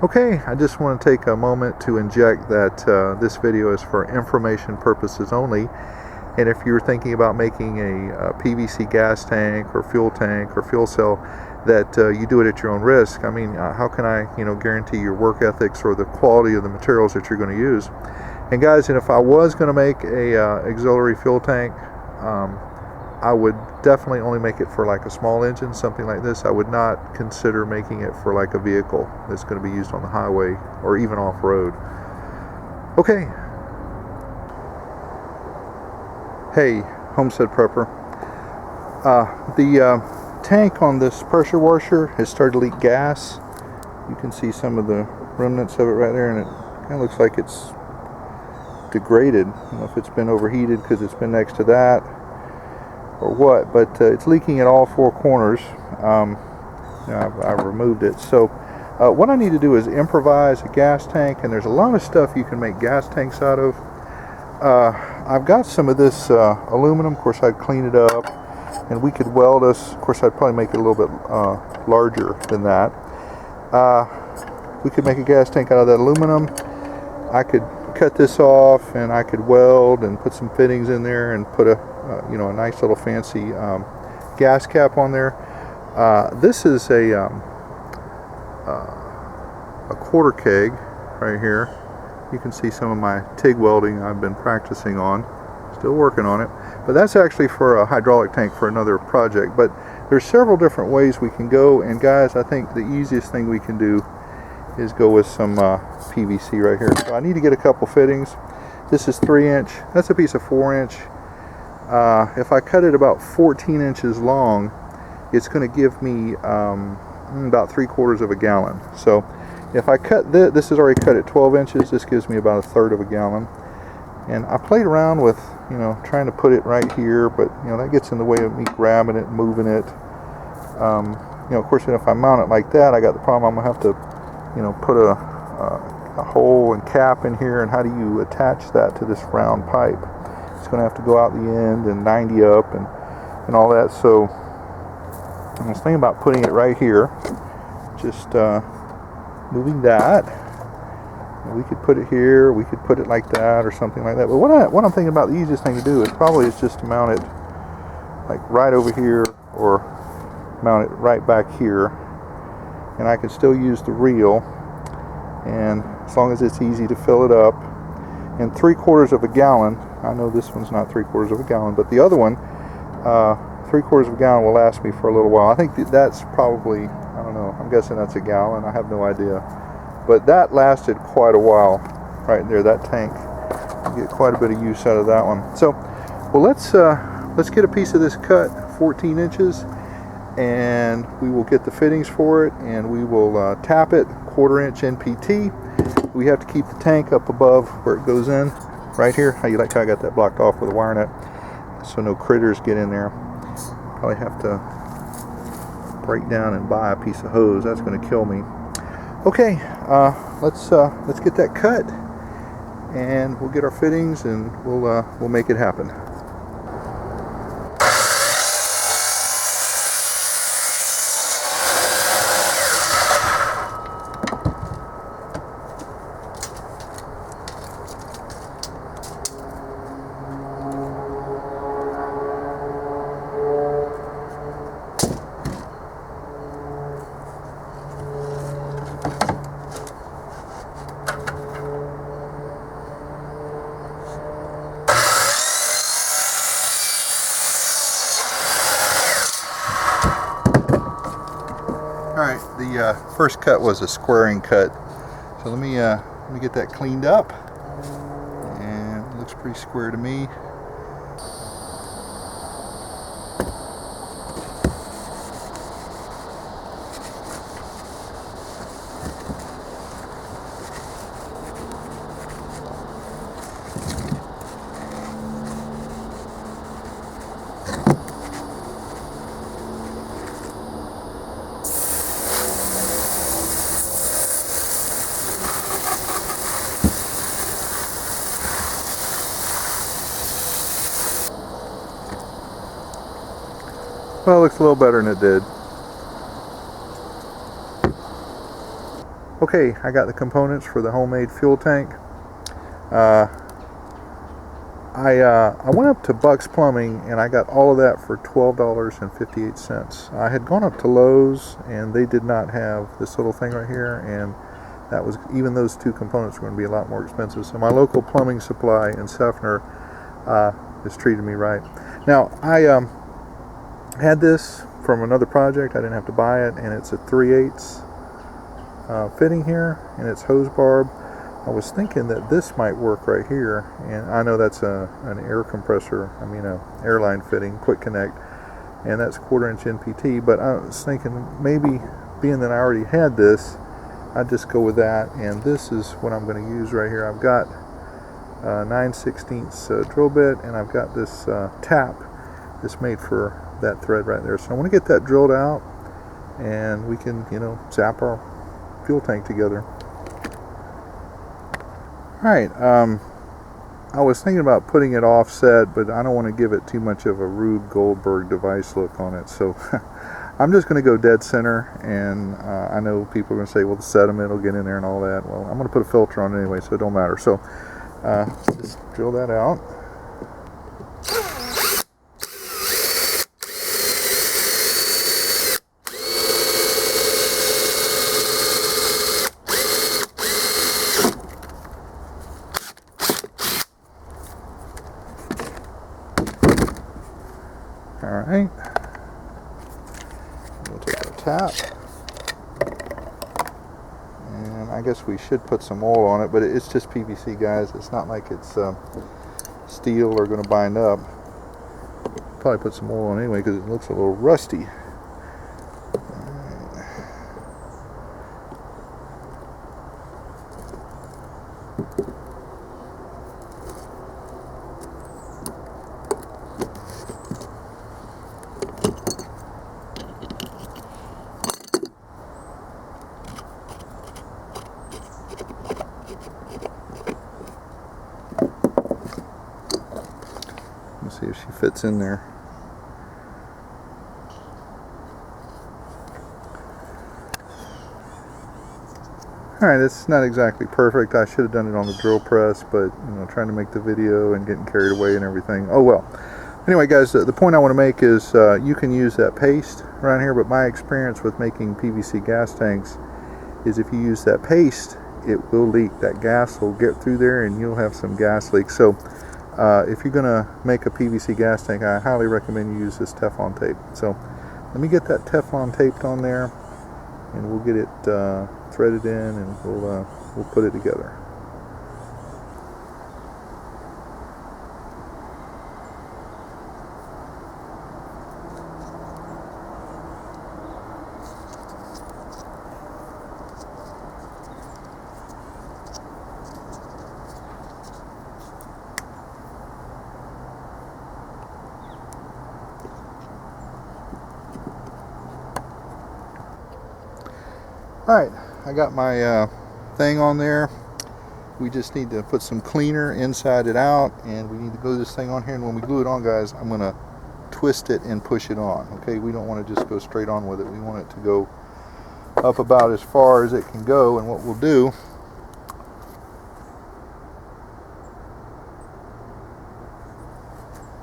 Okay, I just want to take a moment to inject that this video is for information purposes only. And if you're thinking about making a PVC gas tank or fuel cell, that you do it at your own risk. I mean, how can I, guarantee your work ethics or the quality of the materials that you're going to use? And guys, and if I was going to make a auxiliary fuel tank, I would definitely only make it for like a small engine, something like this. I would not consider making it for like a vehicle that's going to be used on the highway or even off-road. Okay. Hey, Homestead Prepper. The tank on this pressure washer has started to leak gas. You can see some of the remnants of it right there, and it kind of looks like it's degraded. I don't know if it's been overheated because it's been next to that or what, but it's leaking at all four corners. I've removed it. So what I need to do is improvise a gas tank, and there's a lot of stuff you can make gas tanks out of. I've got some of this aluminum. Of course, I'd clean it up, and we could weld us. Of course, I'd probably make it a little bit larger than that. We could make a gas tank out of that aluminum. I could cut this off, and I could weld and put some fittings in there and put a nice little fancy gas cap on there. This is a quarter keg right here. You can see some of my TIG welding I've been practicing on. Still working on it. But that's actually for a hydraulic tank for another project. But there's several different ways we can go. And guys, I think the easiest thing we can do is go with some PVC right here. So I need to get a couple fittings. This is 3-inch. That's a piece of 4-inch. If I cut it about 14 inches long, it's going to give me about 3/4 of a gallon. So if I cut this is already cut at 12 inches, this gives me about 1/3 of a gallon. And I played around with, trying to put it right here, but, that gets in the way of me grabbing it and moving it. Of course, if I mount it like that, I got the problem I'm going to have to, put a hole and cap in here, and how do you attach that to this round pipe? It's going to have to go out the end and 90 up and all that. So I was thinking about putting it right here, just moving that. We could put it here, we could put it like that or something like that. But what I'm thinking about, the easiest thing to do is probably just to mount it like right over here, or mount it right back here. And I can still use the reel, and as long as it's easy to fill it up. And 3/4 of a gallon, I know this one's not 3/4 of a gallon, but the other one, 3/4 of a gallon will last me for a little while. I think that's probably, I don't know, I'm guessing that's a gallon, I have no idea. But that lasted quite a while right there, that tank. You get quite a bit of use out of that one. So, well, let's get a piece of this cut, 14 inches, and we will get the fittings for it, and we will tap it, 1/4-inch NPT. We have to keep the tank up above where it goes in, right here. How you like how I got that blocked off with a wire nut, so no critters get in there. Probably have to break down and buy a piece of hose. That's going to kill me. Okay, let's get that cut, and we'll get our fittings, and we'll make it happen. Alright, the first cut was a squaring cut, so let me get that cleaned up, and it looks pretty square to me. Well, it looks a little better than it did. Okay, I got the components for the homemade fuel tank. I went up to Buck's Plumbing and I got all of that for $12.58. I had gone up to Lowe's and they did not have this little thing right here, and that was, even those two components were going to be a lot more expensive. So my local plumbing supply in Seffner has treated me right. Now, I had this from another project. I didn't have to buy it, and it's a 3/8 fitting here, and it's hose barb. I was thinking that this might work right here, and I know that's an air compressor, I mean a airline fitting, quick connect, and that's 1/4 inch NPT, but I was thinking maybe, being that I already had this, I'd just go with that, and this is what I'm going to use right here. I've got 9/16 drill bit, and I've got this tap that's made for that thread right there. So I want to get that drilled out, and we can, you know, zap our fuel tank together. Alright, I was thinking about putting it offset, but I don't want to give it too much of a Rube Goldberg device look on it, so I'm just going to go dead center, and I know people are going to say, well, the sediment will get in there and all that. Well, I'm going to put a filter on it anyway, so it don't matter. So just drill that out. Alright, we'll take our tap, and I guess we should put some oil on it, but it's just PVC, guys. It's not like it's steel or going to bind up. Probably put some oil on anyway because it looks a little rusty. Let's see if she fits in there. Alright, it's not exactly perfect. I should have done it on the drill press, but you know, trying to make the video and getting carried away and everything. Oh well. Anyway, guys, the point I want to make is you can use that paste around here, but my experience with making PVC gas tanks is if you use that paste, it will leak. That gas will get through there and you'll have some gas leaks. So if you're going to make a PVC gas tank, I highly recommend you use this Teflon tape. So let me get that Teflon taped on there, and we'll get it threaded in, and we'll put it together. Alright, I got my thing on there. We just need to put some cleaner inside it out, and we need to glue this thing on here, and when we glue it on, guys, I'm going to twist it and push it on. Okay, we don't want to just go straight on with it. We want it to go up about as far as it can go, and what we'll do,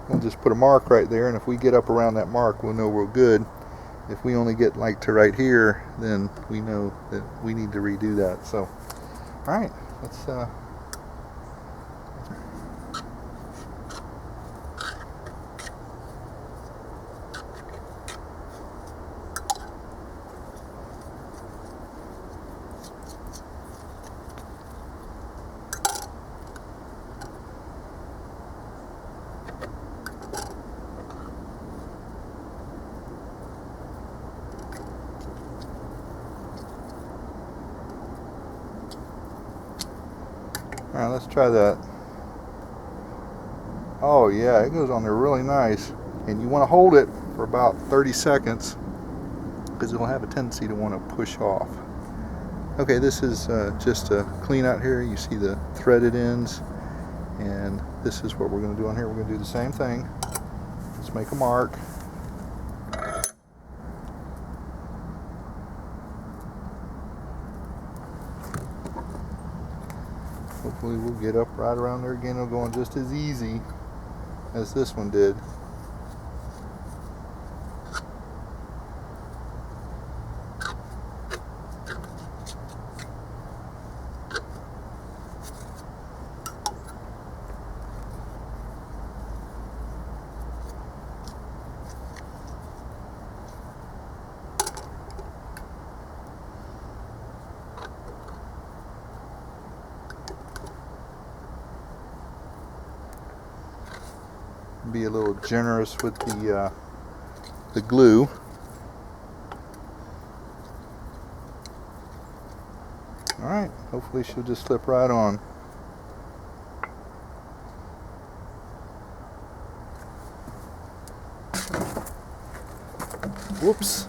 we'll just put a mark right there, and if we get up around that mark, we'll know we're good. If we only get like to right here, then we know that we need to redo that. So, all right, let's Alright, let's try that. Oh yeah, it goes on there really nice. And you want to hold it for about 30 seconds because it'll have a tendency to want to push off. Okay, this is just a clean out here. You see the threaded ends, and this is what we're going to do on here. We're going to do the same thing. Let's make a mark. hopefully we'll get up right around there again. It'll go on just as easy as this one did. Be a little generous with the glue. All right, hopefully she'll just slip right on. Whoops.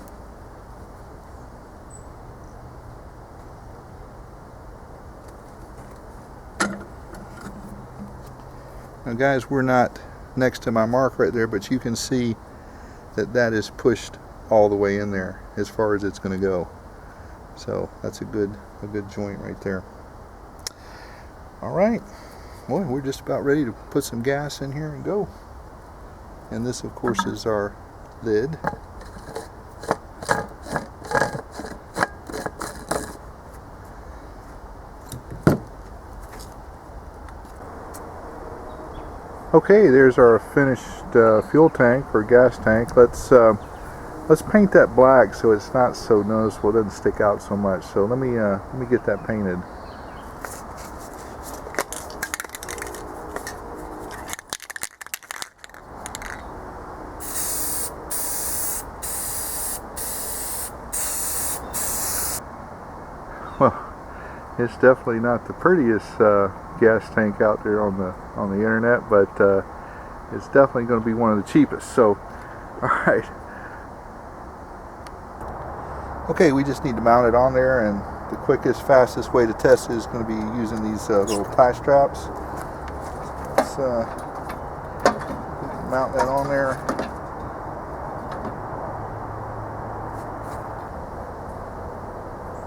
Now guys, we're not next to my mark right there, but you can see that that is pushed all the way in there as far as it's going to go. So that's a good joint right there. All right, well, we're just about ready to put some gas in here and go. And this of course is our lid. Okay, there's our finished fuel tank or gas tank. Let's paint that black so it's not so noticeable, it doesn't stick out so much. So let me get that painted. Well, it's definitely not the prettiest gas tank out there on the internet, but it's definitely going to be one of the cheapest. So, all right. Okay, we just need to mount it on there, and the quickest, fastest way to test it is going to be using these little tie straps. Let's mount that on there.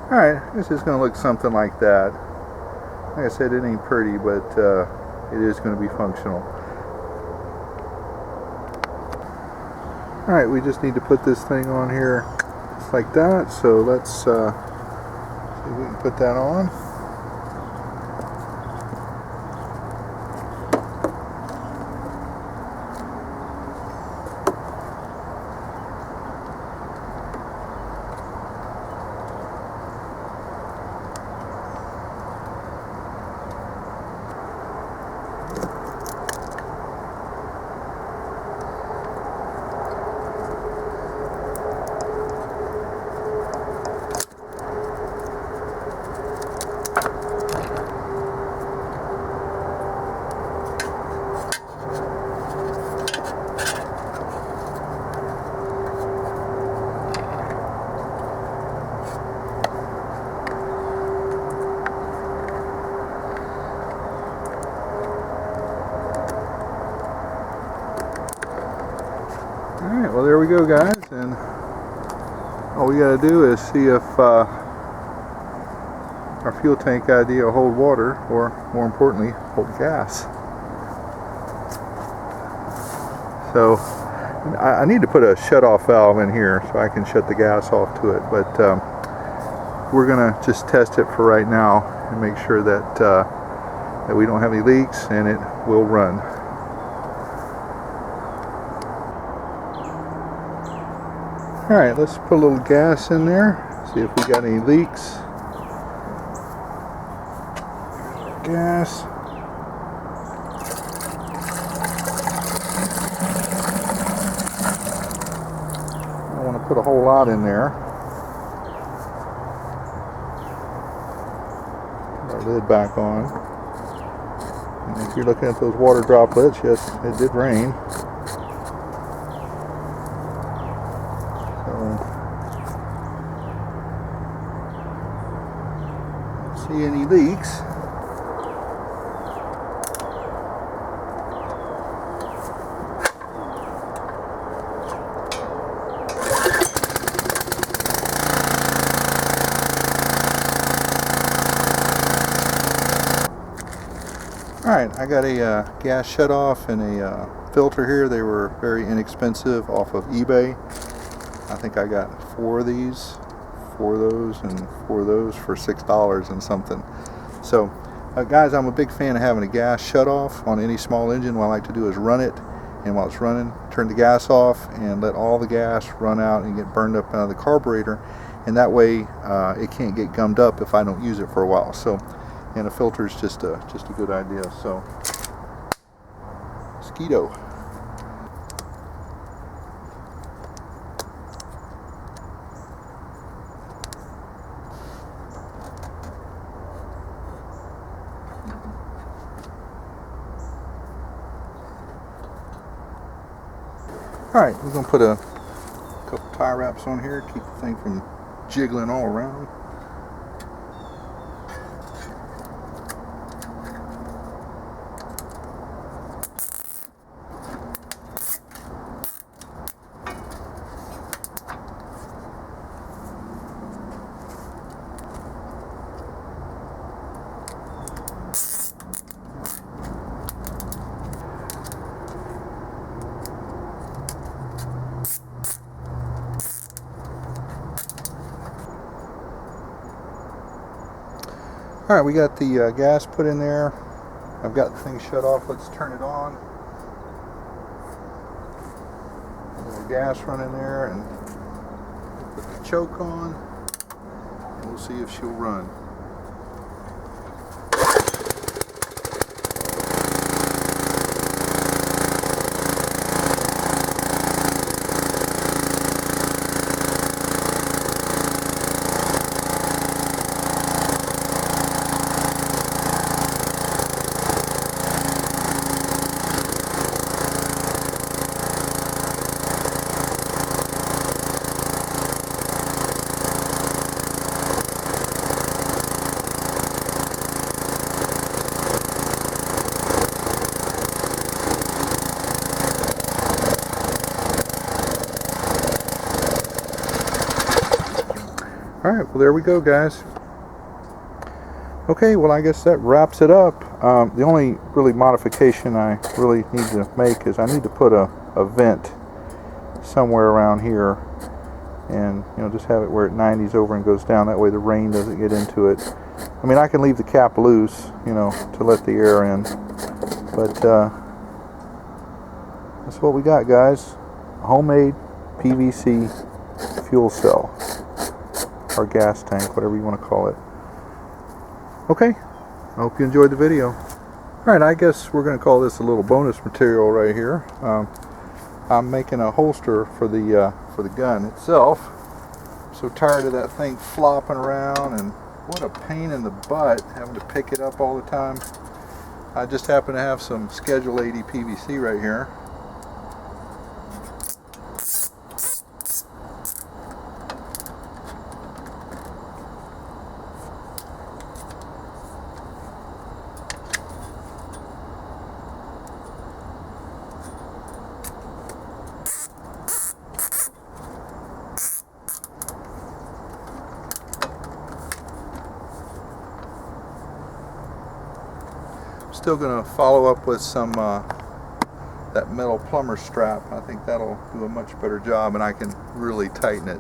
Alright, this is going to look something like that. Like I said, it ain't pretty, but it is going to be functional. Alright, we just need to put this thing on here just like that. So let's see if we can put that on. Alright, well there we go guys, and all we got to do is see if our fuel tank idea will hold water, or more importantly, hold gas. So I need to put a shut-off valve in here so I can shut the gas off to it, but we're going to just test it for right now and make sure that, that we don't have any leaks and it will run. Alright, let's put a little gas in there, see if we got any leaks. Gas. I don't want to put a whole lot in there. Put our lid back on. And if you're looking at those water droplets, yes, it did rain. See any leaks. Alright, I got a gas shutoff and a filter here. They were very inexpensive off of eBay. I think I got 4 of these, 4 of those, and 4 of those for $6 and something. So guys, I'm a big fan of having a gas shutoff on any small engine. What I like to do is run it, and while it's running, turn the gas off and let all the gas run out and get burned up out of the carburetor, and that way it can't get gummed up if I don't use it for a while. So, and a filter is just a good idea. So, mosquito. Alright, we're going to put a couple tie wraps on here, keep the thing from jiggling all around. Alright, we got the gas put in there. I've got the thing shut off. Let's turn it on. A little gas running there, and put the choke on, and we'll see if she'll run. Alright, well there we go, guys. Okay, well I guess that wraps it up. The only really modification I really need to make is I need to put a vent somewhere around here, and just have it where it 90s over and goes down. That way the rain doesn't get into it. I mean, I can leave the cap loose, to let the air in, but that's what we got, guys. A homemade PVC fuel cell, or gas tank, whatever you want to call it. Okay, I hope you enjoyed the video. Alright, I guess we're going to call this a little bonus material right here. I'm making a holster for the gun itself. I'm so tired of that thing flopping around, and what a pain in the butt having to pick it up all the time. I just happen to have some Schedule 80 PVC right here. Still going to follow up with some that metal plumber strap. I think that'll do a much better job, and I can really tighten it.